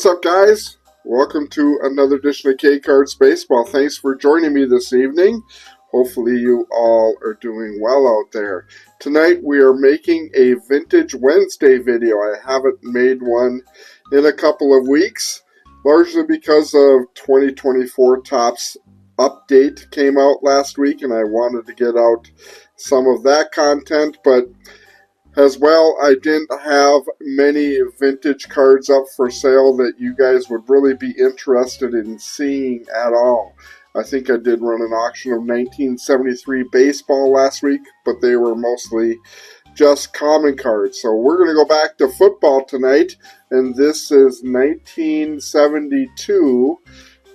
What's up, guys? Welcome to another edition of K Cards Baseball. Thanks for joining me this evening. Hopefully you all are doing well out there. Tonight we are making a Vintage Wednesday video. I haven't made one in a couple of weeks, largely because of 2024 Topps update came out last week and I wanted to get out some of that content, but as well, I didn't have many vintage cards up for sale that you guys would really be interested in seeing at all. I think I did run an auction of 1973 baseball last week, but they were mostly just common cards. So we're going to go back to football tonight, and this is 1972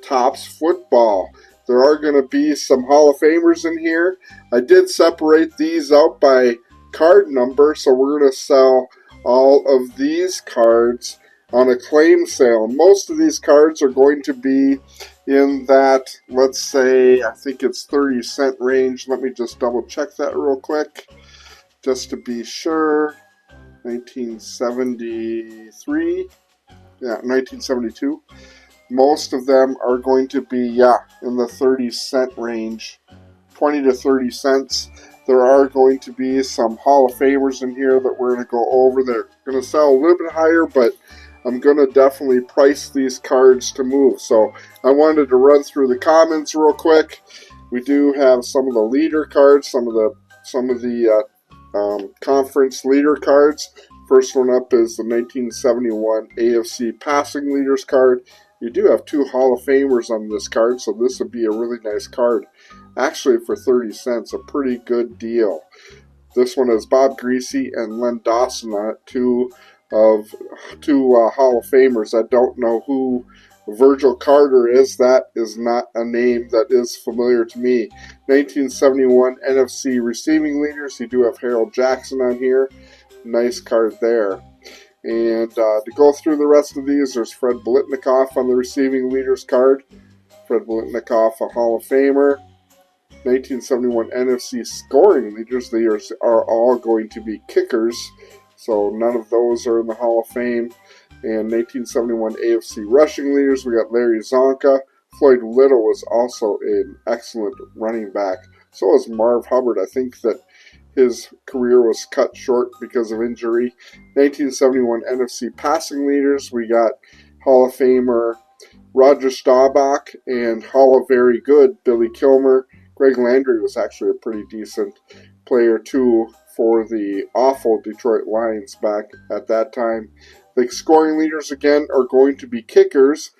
Topps football. There are going to be some Hall of Famers in here. I did separate these out by card number, so we're going to sell all of these cards on a claim sale. Most of these cards are going to be in that, let's say, I think it's 30-cent range. Let me just double check that real quick just to be sure. 1973, 1972. Most of them are going to be, in the 30-cent range, 20 to 30 cents. There are going to be some Hall of Famers in here that we're going to go over. They're going to sell a little bit higher, but I'm going to definitely price these cards to move. So I wanted to run through the comments real quick. We do have some of the leader cards, some of the conference leader cards. First one up is the 1971 AFC Passing Leaders card. You do have two Hall of Famers on this card, so this would be a really nice card. Actually, for 30 cents, a pretty good deal. This one is Bob Griese and Len Dawson on it, two Hall of Famers. I don't know who Virgil Carter is. That is not a name that is familiar to me. 1971 NFC Receiving Leaders. You do have Harold Jackson on here. Nice card there. And to go through the rest of these, there's Fred Biletnikoff on the Receiving Leaders card. Fred Biletnikoff, a Hall of Famer. 1971 NFC Scoring Leaders. They are all going to be kickers, so none of those are in the Hall of Fame. And 1971 AFC Rushing Leaders, we got Larry Zonka. Floyd Little was also an excellent running back. So was Marv Hubbard. I think that his career was cut short because of injury. 1971 NFC Passing Leaders, we got Hall of Famer Roger Staubach and Hall of Very Good Billy Kilmer. Greg Landry was actually a pretty decent player, too, for the awful Detroit Lions back at that time. The scoring leaders, again, are going to be kickers.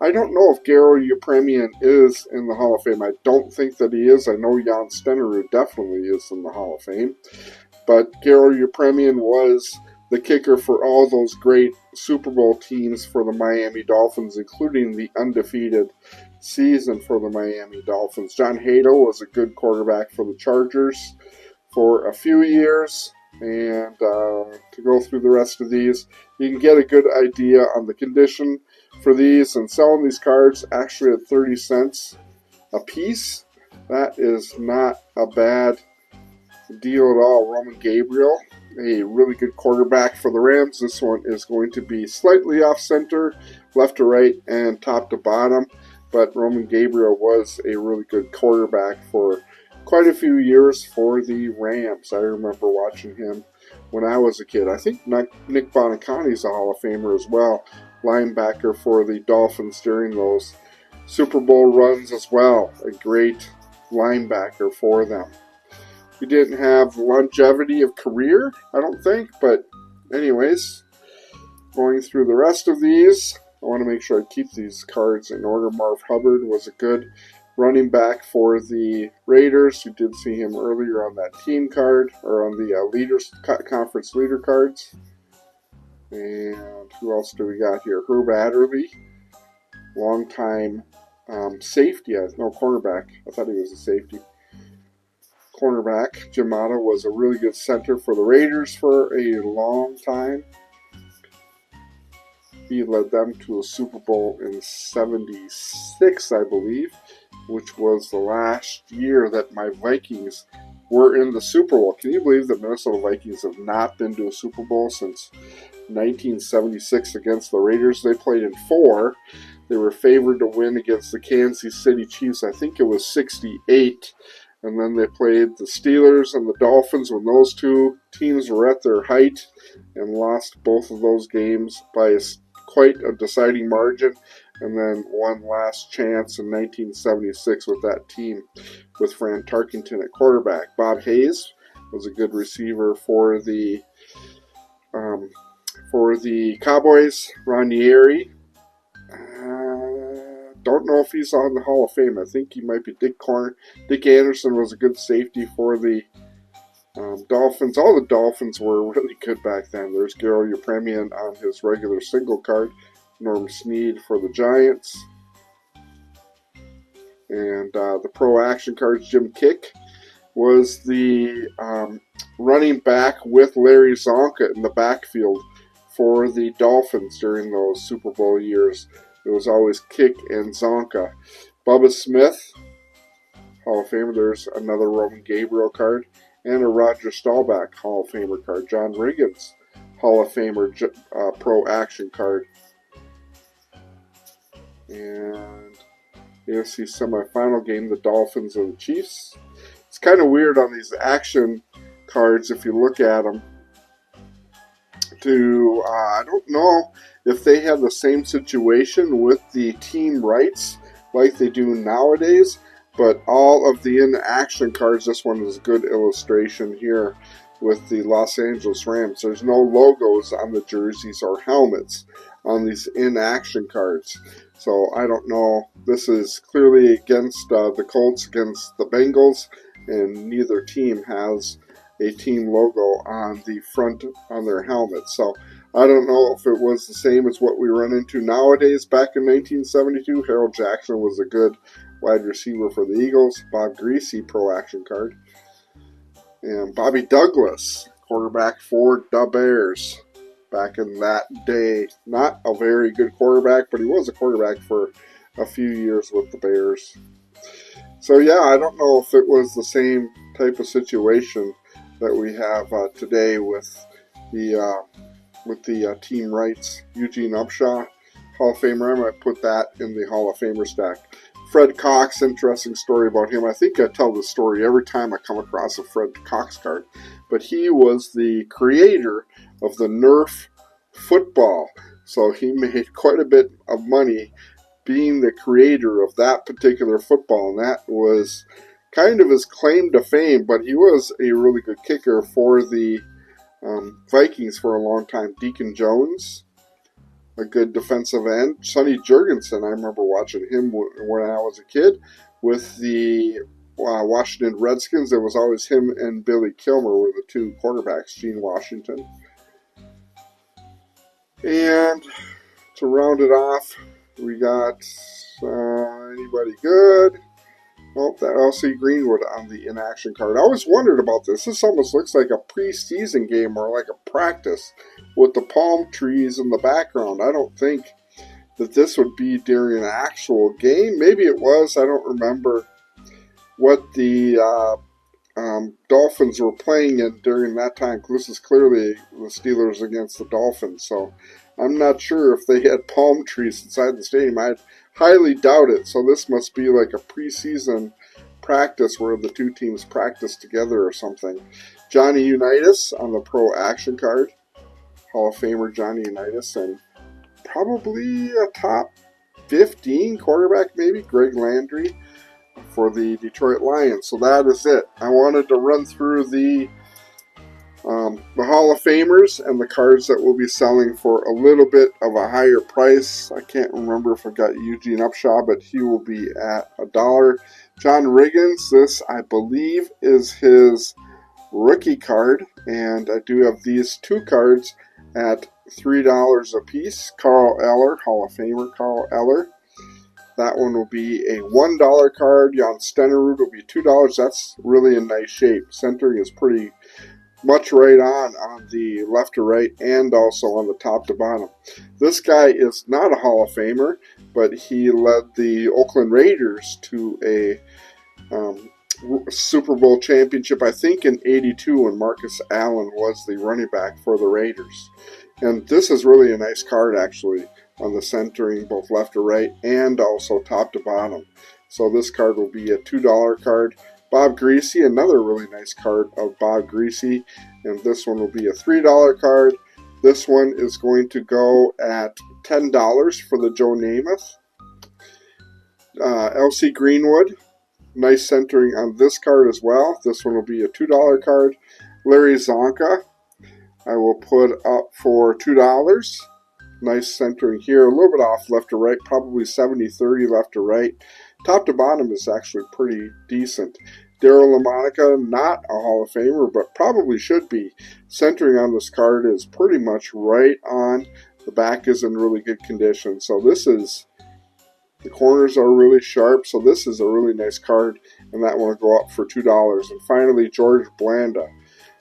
I don't know if Garo Yepremian is in the Hall of Fame. I don't think that he is. I know Jan Stenerud definitely is in the Hall of Fame. But Garo Yepremian was the kicker for all those great Super Bowl teams for the Miami Dolphins, including the undefeated season for the Miami Dolphins. John Hato was a good quarterback for the Chargers for a few years. And to go through the rest of these, you can get a good idea on the condition for these. And selling these cards actually at 30 cents a piece, that is not a bad deal at all. Roman Gabriel, a really good quarterback for the Rams. This one is going to be slightly off center, left to right, and top to bottom. But Roman Gabriel was a really good quarterback for quite a few years for the Rams. I remember watching him when I was a kid. I think Nick Bonaconti's a Hall of Famer as well. Linebacker for the Dolphins during those Super Bowl runs as well. A great linebacker for them. He didn't have longevity of career, I don't think. But anyways, going through the rest of these, I want to make sure I keep these cards in order. Marv Hubbard was a good running back for the Raiders. You did see him earlier on that team card, or on the conference leader cards. And who else do we got here? Herb Adderley, longtime safety. No, cornerback. I thought he was a safety. Cornerback. Jim Mata was a really good center for the Raiders for a long time. He led them to a Super Bowl in '76, I believe. which was the last year that my Vikings were in the Super Bowl. Can you believe the Minnesota Vikings have not been to a Super Bowl since 1976 against the Raiders? They played in 4. They were favored to win against the Kansas City Chiefs. I think it was 68. And then they played the Steelers and the Dolphins when those two teams were at their height and lost both of those games by quite a deciding margin. And then one last chance in 1976 with that team with Fran Tarkenton at quarterback. Bob Hayes was a good receiver for the Cowboys. Ranieri, don't know if he's on the Hall of Fame. I think he might be Dick Anderson was a good safety for the Dolphins. All the Dolphins were really good back then. There's Garo Yepremian on his regular single card. Norm Snead for the Giants. And the pro action cards, Jim Kick was the running back with Larry Zonka in the backfield for the Dolphins during those Super Bowl years. It was always Kick and Zonka. Bubba Smith, Hall of Famer. There's another Roman Gabriel card. And a Roger Staubach Hall of Famer card. John Riggins, Hall of Famer pro action card. And AFC semifinal game, the Dolphins and the Chiefs. It's kind of weird on these action cards if you look at them. I don't know if they have the same situation with the team rights like they do nowadays, but all of the in-action cards, this one is a good illustration here with the Los Angeles Rams. There's no logos on the jerseys or helmets on these in-action cards. So I don't know. This is clearly against the Colts, against the Bengals, and neither team has a team logo on the front on their helmet. So I don't know if it was the same as what we run into nowadays. Back in 1972, Harold Jackson was a good wide receiver for the Eagles. Bob Greasy, pro action card. And Bobby Douglas, quarterback for the Bears. Back in that day, not a very good quarterback, but he was a quarterback for a few years with the Bears. So yeah, I don't know if it was the same type of situation that we have today with the team rights. Eugene Upshaw, Hall of Famer. I might put that in the Hall of Famer stack. Fred Cox, interesting story about him. I think I tell this story every time I come across a Fred Cox card. But he was the creator of the Nerf football. So he made quite a bit of money being the creator of that particular football. And that was kind of his claim to fame. But he was a really good kicker for the Vikings for a long time. Deacon Jones, a good defensive end. Sonny Jurgensen, I remember watching him when I was a kid with the Washington Redskins. It was always him and Billy Kilmer were the two quarterbacks, Gene Washington. And to round it off, we got anybody good? Oh, that L.C. Greenwood on the in-action card. I always wondered about this. This almost looks like a preseason game or like a practice with the palm trees in the background. I don't think that this would be during an actual game. Maybe it was. I don't remember what the Dolphins were playing in during that time. This is clearly the Steelers against the Dolphins. So I'm not sure if they had palm trees inside the stadium. I highly doubt it. So this must be like a preseason practice where the two teams practice together or something. Johnny Unitas on the pro action card. Hall of Famer Johnny Unitas, and probably a top 15 quarterback maybe, Greg Landry for the Detroit Lions. So that is it. I wanted to run through the Hall of Famers and the cards that will be selling for a little bit of a higher price. I can't remember if I got Eugene Upshaw, but he will be at $1. John Riggins, this I believe is his rookie card, and I do have these two cards at $3 a piece. Carl Eller, Hall of Famer Carl Eller. That one will be a $1 card. Jan Stenerud will be $2. That's really in nice shape. Centering is pretty much right on the left to right and also on the top to bottom. This guy is not a Hall of Famer, but he led the Oakland Raiders to a Super Bowl championship, I think in '82, when Marcus Allen was the running back for the Raiders. And this is really a nice card, actually, on the centering, both left to right and also top to bottom. So this card will be a $2 card. Bob Griese, another really nice card of Bob Griese, and this one will be a $3 card. This one is going to go at $10 for the Joe Namath. LC Greenwood, nice centering on this card as well. This one will be a $2 card. Larry Zonka, I will put up for $2. Nice centering here, a little bit off left to right, probably 70-30 left to right. Top to bottom is actually pretty decent. Daryle Lamonica, not a Hall of Famer, but probably should be. Centering on this card is pretty much right on. The back is in really good condition. So the corners are really sharp, so this is a really nice card, and that one will go up for $2. And finally, George Blanda,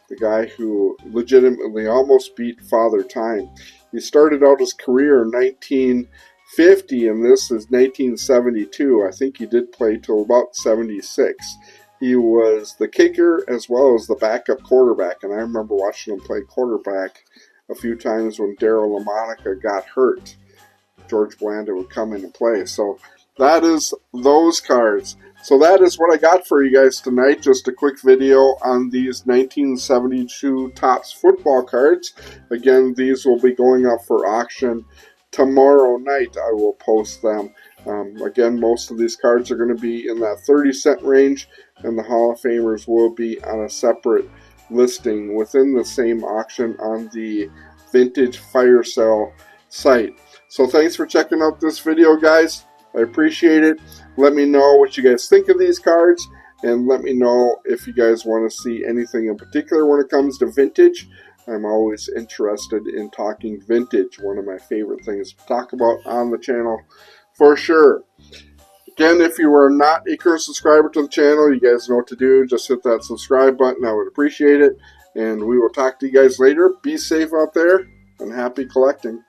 the guy who legitimately almost beat Father Time. He started out his career in 1950, and this is 1972. I think he did play till about 76. He was the kicker as well as the backup quarterback, and I remember watching him play quarterback a few times when Daryle Lamonica got hurt. George Blanda would come in and play. So that is those cards. So that is what I got for you guys tonight. Just a quick video on these 1972 Topps football cards. Again, these will be going up for auction tomorrow night. I will post them. Again, most of these cards are going to be in that 30-cent range, and the Hall of Famers will be on a separate listing within the same auction on the Vintage Fire Sale site. So thanks for checking out this video, guys. I appreciate it. Let me know what you guys think of these cards, and let me know if you guys want to see anything in particular when it comes to vintage. I'm always interested in talking vintage, one of my favorite things to talk about on the channel for sure. Again, if you are not a current subscriber to the channel, you guys know what to do. Just hit that subscribe button. I would appreciate it. And we will talk to you guys later. Be safe out there, and happy collecting.